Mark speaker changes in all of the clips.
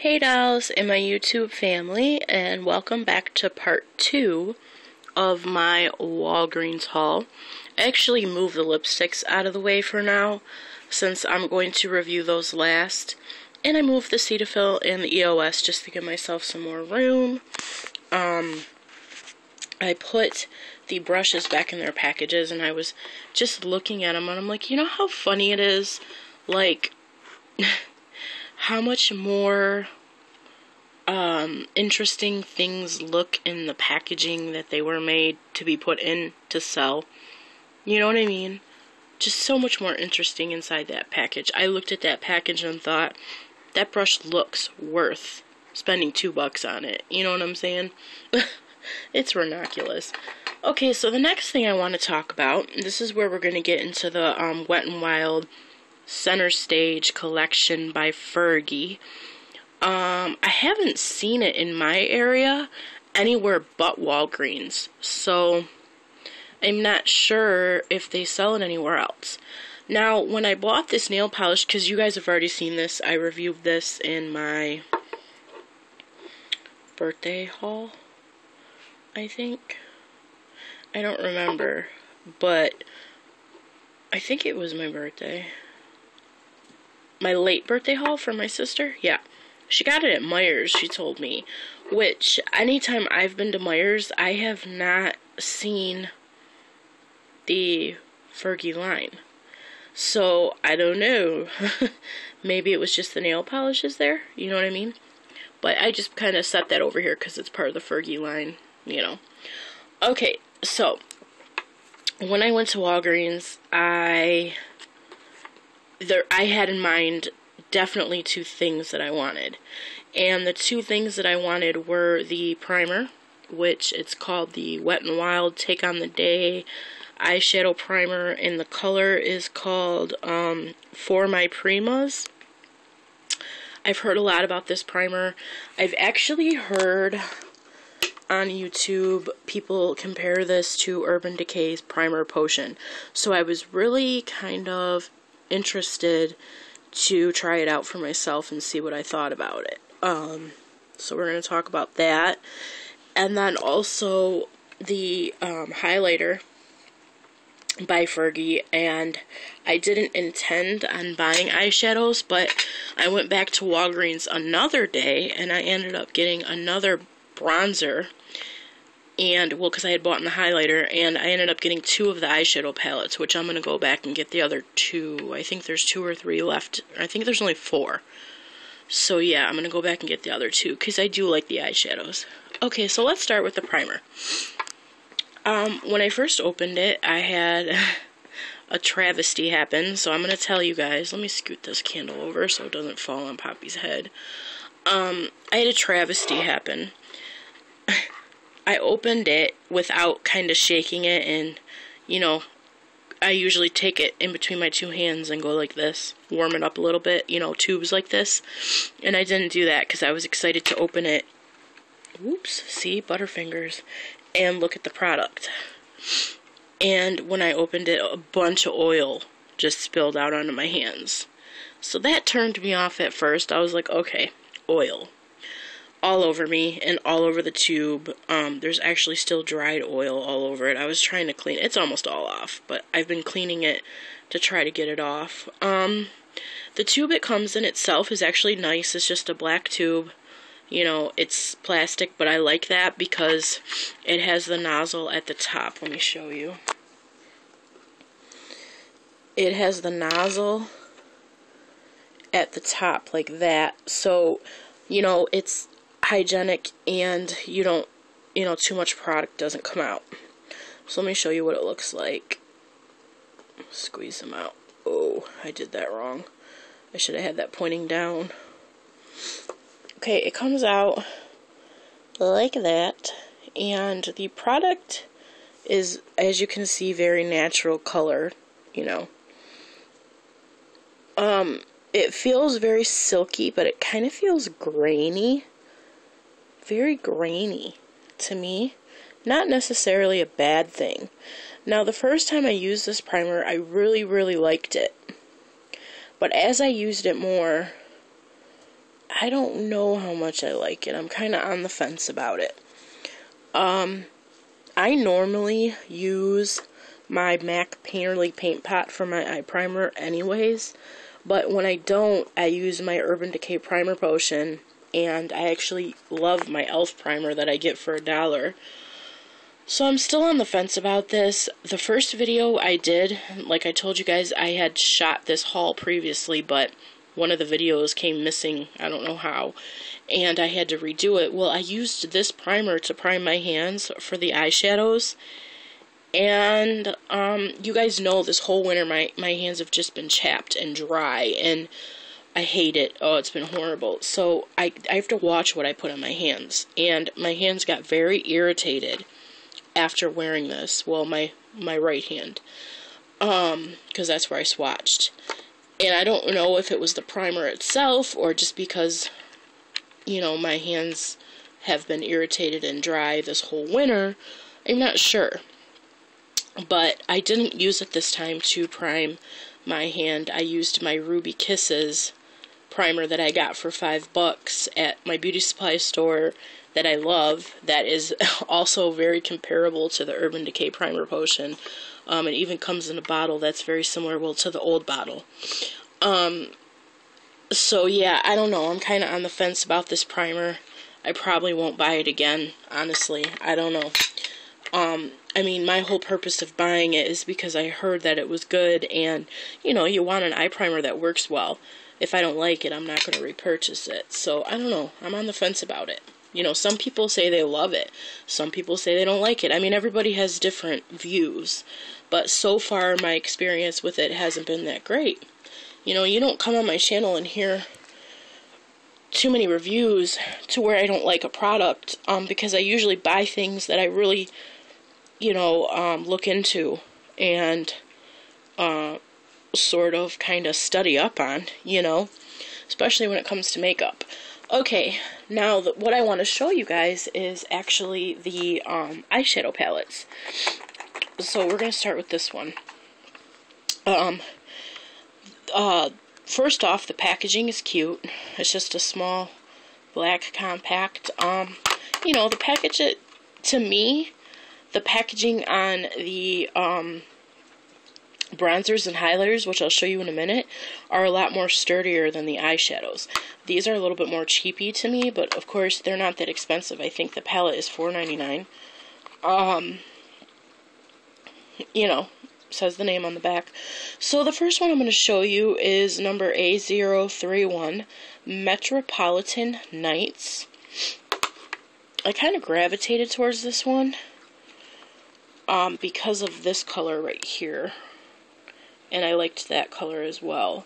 Speaker 1: Hey dolls and my YouTube family, and welcome back to part 2 of my Walgreens haul. I actually moved the lipsticks out of the way for now, since I'm going to review those last. And I moved the Cetaphil and the EOS just to give myself some more room. I put the brushes back in their packages, and I was just looking at them, and I'm like, you know how funny it is? Like, how much more interesting things look in the packaging that they were made to be put in to sell. You know what I mean? Just so much more interesting inside that package. I looked at that package and thought, that brush looks worth spending $2 on it. You know what I'm saying? It's ridiculous. Okay, so the next thing I want to talk about, this is where we're going to get into the Wet n Wild Center Stage collection by Fergie. I haven't seen it in my area anywhere but Walgreens, so I'm not sure if they sell it anywhere else. Now, when I bought this nail polish, because you guys have already seen this, I reviewed this in my birthday haul, I think. I don't remember, but I think it was my birthday. My late birthday haul for my sister? Yeah. She got it at Meijer's, she told me. Which, anytime I've been to Meijer's, I have not seen the Fergie line. So, I don't know. Maybe it was just the nail polishes there, you know what I mean? But I just kind of set that over here because it's part of the Fergie line, you know. Okay, so, when I went to Walgreens, I had in mind definitely two things that I wanted. And the two things that I wanted were the primer, which it's called the Wet n Wild Take on the Day eyeshadow primer, and the color is called For My Primas. I've heard a lot about this primer. I've actually heard on YouTube people compare this to Urban Decay's Primer Potion. So I was really kind of interested to try it out for myself and see what I thought about it. So we're going to talk about that. And then also the highlighter by Fergie. And I didn't intend on buying eyeshadows, but I went back to Walgreens another day and I ended up getting another bronzer. And, well, because I had bought the highlighter, and I ended up getting 2 of the eyeshadow palettes, which I'm going to go back and get the other 2. I think there's 2 or 3 left. I think there's only 4. So, yeah, I'm going to go back and get the other 2, because I do like the eyeshadows. Okay, so let's start with the primer. When I first opened it, I had a travesty happen, so I'm going to tell you guys. Let me scoot this candle over so it doesn't fall on Poppy's head. I had a travesty happen. I opened it without kind of shaking it, and, you know, I usually take it in between my 2 hands and go like this, warm it up a little bit, you know, tubes like this, and I didn't do that because I was excited to open it, whoops, see, Butterfingers, and look at the product. And when I opened it, a bunch of oil just spilled out onto my hands. So that turned me off at first. I was like, okay, oil. All over me and all over the tube. There's actually still dried oil all over it. I was trying to clean it. It's almost all off, but I've been cleaning it to try to get it off. The tube it comes in itself is actually nice. It's just a black tube. You know, it's plastic, but I like that because it has the nozzle at the top. Let me show you. It has the nozzle at the top like that. So, you know, it's hygienic, and you don't, you know, too much product doesn't come out. So let me show you what it looks like. Squeeze them out. Oh, I did that wrong. I should have had that pointing down. Okay, it comes out like that, and the product is, as you can see, very natural color, you know. It feels very silky, but it kind of feels grainy. Very grainy to me. Not necessarily a bad thing. Now, the first time I used this primer, I really, really liked it. But as I used it more, I don't know how much I like it. I'm kind of on the fence about it. I normally use my MAC Painterly paint pot for my eye primer anyways, but when I don't, I use my Urban Decay primer potion, and I actually love my e.l.f. primer that I get for $1. So I'm still on the fence about this. The first video I did, like I told you guys, I had shot this haul previously, but one of the videos came missing, I don't know how, and I had to redo it. Well, I used this primer to prime my hands for the eyeshadows, and you guys know this whole winter my hands have just been chapped and dry, and I hate it. Oh, it's been horrible. So I have to watch what I put on my hands, and my hands got very irritated after wearing this. Well, my right hand, because that's where I swatched. And I don't know if it was the primer itself or just because, you know, my hands have been irritated and dry this whole winter. I'm not sure. But I didn't use it this time to prime my hand. I used my Ruby Kisses primer that I got for $5 at my beauty supply store that I love. That is also very comparable to the Urban Decay primer potion. It even comes in a bottle that's very similar, well, to the old bottle. So yeah, I don't know. I'm kind of on the fence about this primer. I probably won't buy it again, honestly. I don't know. I mean, my whole purpose of buying it is because I heard that it was good, and, you know, you want an eye primer that works well. If I don't like it, I'm not going to repurchase it. So, I don't know. I'm on the fence about it. You know, some people say they love it. Some people say they don't like it. I mean, everybody has different views. But so far, my experience with it hasn't been that great. You know, you don't come on my channel and hear too many reviews to where I don't like a product, because I usually buy things that I really, you know, look into and sort of kind of study up on, you know, especially when it comes to makeup. Okay, now what I want to show you guys is actually the eyeshadow palettes. So we're going to start with this one. First off, the packaging is cute. It's just a small black compact. You know, the package, to me, the packaging on the bronzers and highlighters, which I'll show you in a minute, are a lot more sturdier than the eyeshadows. These are a little bit more cheapy to me, but of course they're not that expensive. I think the palette is $4.99. You know, says the name on the back. So the first one I'm going to show you is number A031, Metropolitan Nights. I kind of gravitated towards this one because of this color right here, and I liked that color as well.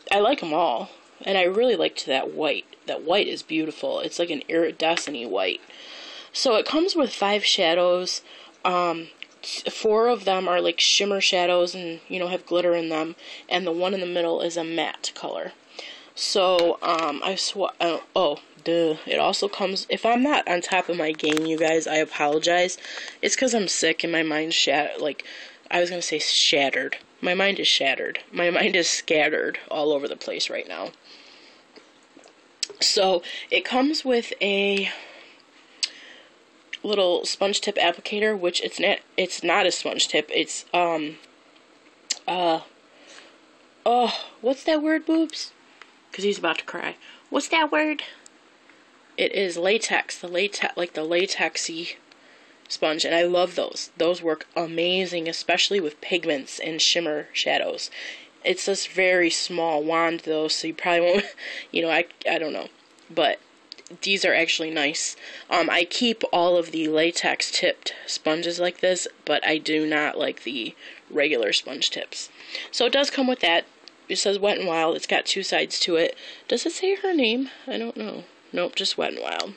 Speaker 1: I like them all, and I really liked that white. That white is beautiful. It's like an iridescent-y white. So it comes with 5 shadows. 4 of them are like shimmer shadows and, you know, have glitter in them, and the one in the middle is a matte color. So it also comes, if I'm not on top of my game, you guys, I apologize. It's because I'm sick and my mind's shattered. Like, I was gonna say shattered. My mind is shattered. My mind is scattered all over the place right now. So it comes with a little sponge tip applicator, which it's not a sponge tip. It's what's that word, boobs? Because he's about to cry. What's that word? It is latex. Like the latexy sponge, and I love those. Those work amazing, especially with pigments and shimmer shadows. It's this very small wand though, so you probably won't, you know, I don't know, but these are actually nice. I keep all of the latex tipped sponges like this, but I do not like the regular sponge tips. So it does come with that. It says Wet n Wild. It's got 2 sides to it. Does it say her name? I don't know. Nope, just Wet n Wild.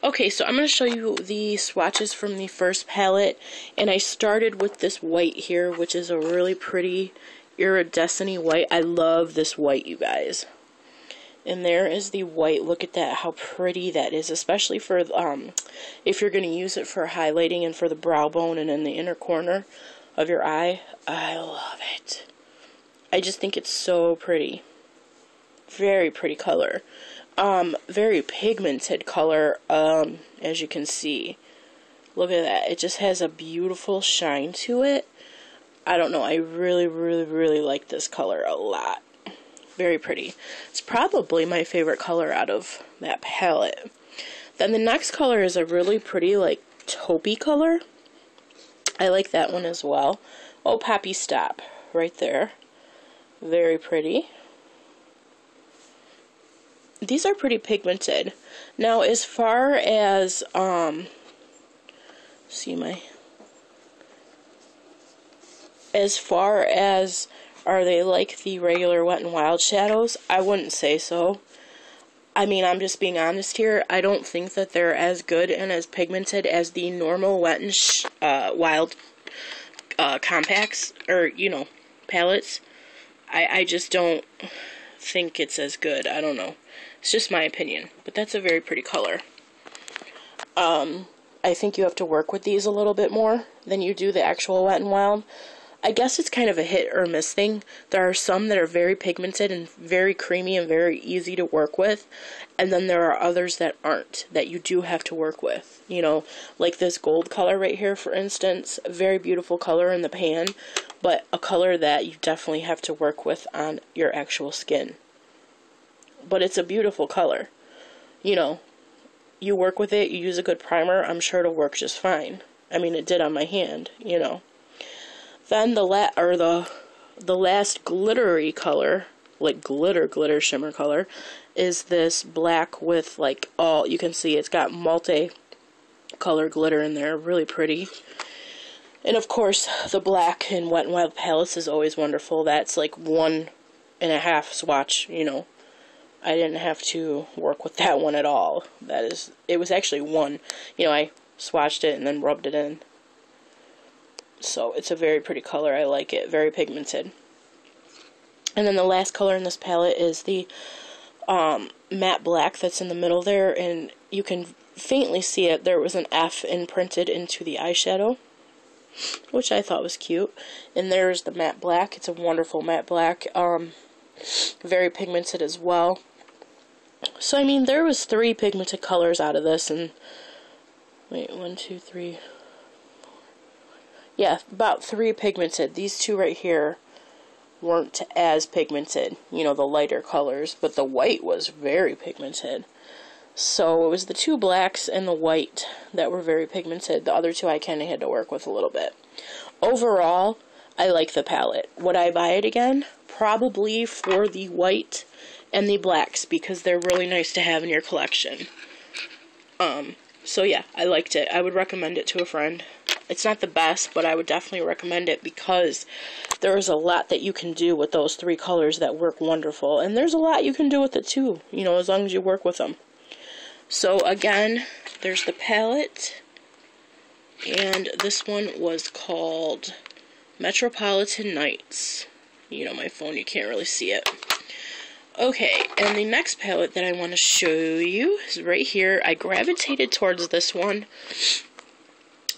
Speaker 1: Okay, so I'm going to show you the swatches from the first palette, and I started with this white here, which is a really pretty iridescent-y white. I love this white, you guys. And there is the white. Look at that, how pretty that is, especially for if you're going to use it for highlighting and for the brow bone and in the inner corner of your eye. I love it. I just think it's so pretty. Very pretty color. Very pigmented color, as you can see. Look at that. It just has a beautiful shine to it. I don't know. I really, really, really like this color a lot. Very pretty. It's probably my favorite color out of that palette. Then the next color is a really pretty, like, taupey color. I like that one as well. Oh, Poppy, stop. Right there. Very pretty. These are pretty pigmented. Now, as far as, as far as, are they like the regular Wet n Wild shadows? I wouldn't say so. I mean, I'm just being honest here. I don't think that they're as good and as pigmented as the normal Wet n Wild compacts, or, you know, palettes. I just don't think it's as good. I don't know. It's just my opinion. But that's a very pretty color. I think you have to work with these a little bit more than you do the actual Wet n Wild. I guess it's kind of a hit or miss thing. There are some that are very pigmented and very creamy and very easy to work with. And then there are others that aren't, that you do have to work with. You know, like this gold color right here, for instance. A very beautiful color in the pan, but a color that you definitely have to work with on your actual skin. But it's a beautiful color. You know, you work with it, you use a good primer, I'm sure it'll work just fine. I mean, it did on my hand, you know. Then the last glittery color, like glitter shimmer color, is this black with, like, all, you can see it's got multi-color glitter in there, really pretty. And of course, the black in Wet n Wild palettes is always wonderful. That's like 1.5 swatch, you know. I didn't have to work with that one at all. It was actually one. You know, I swatched it and then rubbed it in. So, it's a very pretty color. I like it. Very pigmented. And then the last color in this palette is the matte black that's in the middle there. And you can faintly see it. There was an F imprinted into the eyeshadow, which I thought was cute. And there's the matte black. It's a wonderful matte black. Very pigmented as well. So, I mean, there was 3 pigmented colors out of this. And, wait, 1, 2, 3... yeah, about 3 pigmented. These 2 right here weren't as pigmented, you know, the lighter colors, but the white was very pigmented. So it was the 2 blacks and the white that were very pigmented. The other 2 I kind of had to work with a little bit. Overall, I like the palette. Would I buy it again? Probably for the white and the blacks, because they're really nice to have in your collection. So yeah, I liked it. I would recommend it to a friend. It's not the best, but I would definitely recommend it because there is a lot that you can do with those 3 colors that work wonderful. And there's a lot you can do with it too, you know, as long as you work with them. So again, there's the palette. And this one was called Metropolitan Nights. You know, my phone, you can't really see it. Okay, and the next palette that I want to show you is right here. I gravitated towards this one.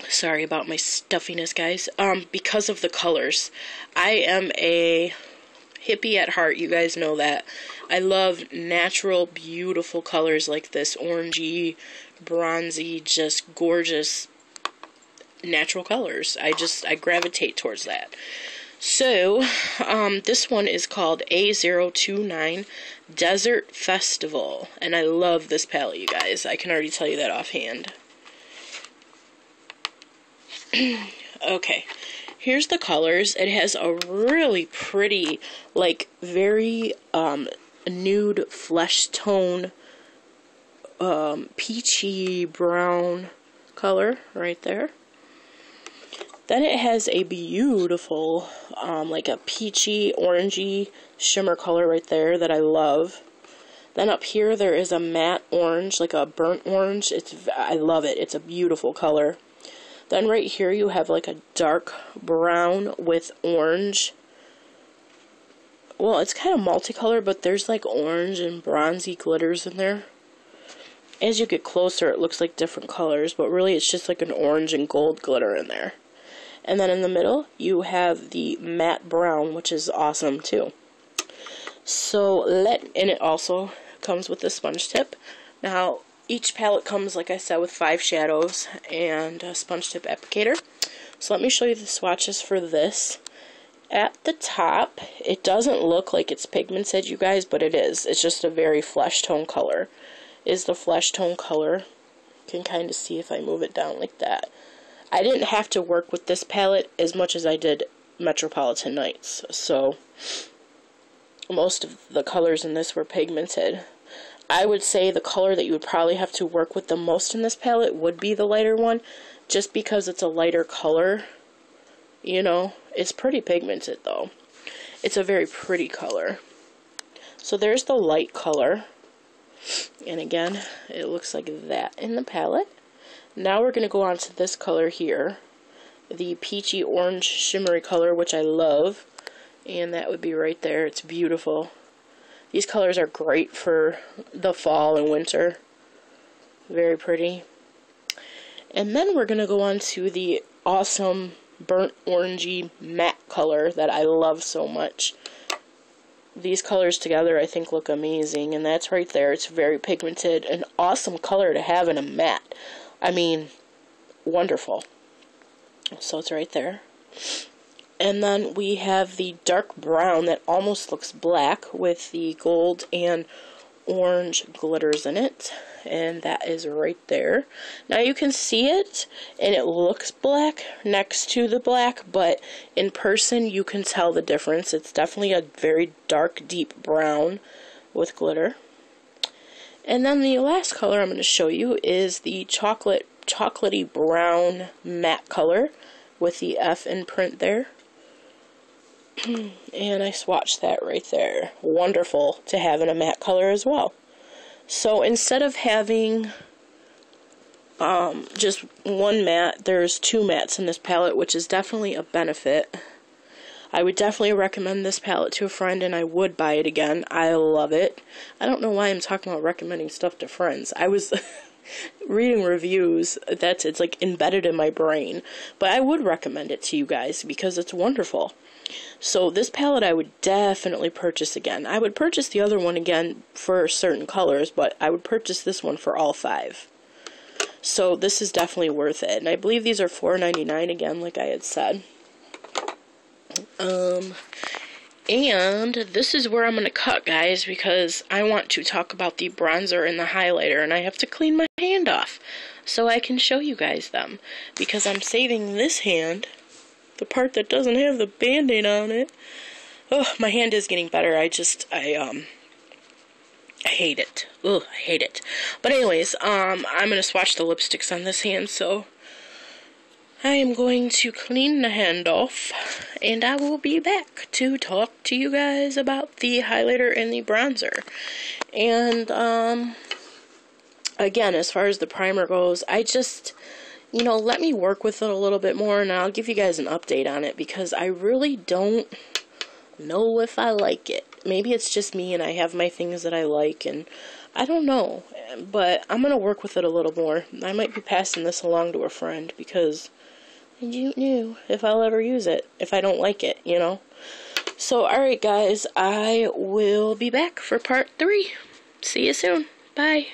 Speaker 1: Sorry about my stuffiness, guys. Because of the colors. I am a hippie at heart, you guys know that. I love natural, beautiful colors like this. Orangey, bronzy, just gorgeous natural colors. I gravitate towards that. So, this one is called A029 Desert Festival. And I love this palette, you guys. I can already tell you that offhand. Okay, here's the colors. It has a really pretty, like, very nude flesh tone, peachy brown color right there. Then it has a beautiful, like a peachy, orangey shimmer color right there that I love. Then up here there is a matte orange, like a burnt orange. I love it. It's a beautiful color. Then right here you have like a dark brown with orange. Well, it's kind of multicolored, but there's like orange and bronzy glitters in there. As you get closer, it looks like different colors, but really it's just like an orange and gold glitter in there. And then in the middle, you have the matte brown, which is awesome too. So and it also comes with a sponge tip. Now, each palette comes, like I said, with 5 shadows and a sponge tip applicator. So let me show you the swatches for this. At the top, it doesn't look like it's pigmented, you guys, but it is. It's just a very flesh tone color. Is the flesh tone color. You can kind of see if I move it down like that. I didn't have to work with this palette as much as I did Metropolitan Nights. So, most of the colors in this were pigmented. I would say the color that you would probably have to work with the most in this palette would be the lighter one, just because it's a lighter color. You know, it's pretty pigmented though. It's a very pretty color. So there's the light color. And again, it looks like that in the palette. Now we're going to go on to this color here. The peachy orange shimmery color, which I love. And that would be right there. It's beautiful. These colors are great for the fall and winter. Very pretty. And then we're going to go on to the awesome burnt orangey matte color that I love so much. These colors together I think look amazing, and that's right there. It's very pigmented. An awesome color to have in a matte. I mean, wonderful. So it's right there. And then we have the dark brown that almost looks black with the gold and orange glitters in it. And that is right there. Now you can see it, and it looks black next to the black, but in person you can tell the difference. It's definitely a very dark, deep brown with glitter. And then the last color I'm going to show you is the chocolatey brown matte color with the F imprint there. And I swatched that right there. Wonderful to have in a matte color as well. So instead of having just one matte, there's 2 mattes in this palette, which is definitely a benefit. I would definitely recommend this palette to a friend, and I would buy it again. I love it. I don't know why I'm talking about recommending stuff to friends. I was reading reviews. It's like embedded in my brain. But I would recommend it to you guys because it's wonderful. So this palette I would definitely purchase again. I would purchase the other one again for certain colors, but I would purchase this one for all 5. So this is definitely worth it. And I believe these are $4.99 again, like I had said. And this is where I'm going to cut, guys, because I want to talk about the bronzer and the highlighter, and I have to clean my hand off so I can show you guys them, because I'm saving this hand, the part that doesn't have the band-aid on it. Oh, my hand is getting better. I hate it. Ugh, I hate it. But anyways, I'm going to swatch the lipsticks on this hand, so I am going to clean the hand off, and I will be back to talk to you guys about the highlighter and the bronzer. And, again, as far as the primer goes, I just, you know, let me work with it a little bit more, and I'll give you guys an update on it, because I really don't know if I like it. Maybe it's just me, and I have my things that I like, and I don't know, but I'm going to work with it a little more. I might be passing this along to a friend, because you knew if I'll ever use it, if I don't like it, you know. So, alright guys, I will be back for part 3. See you soon. Bye.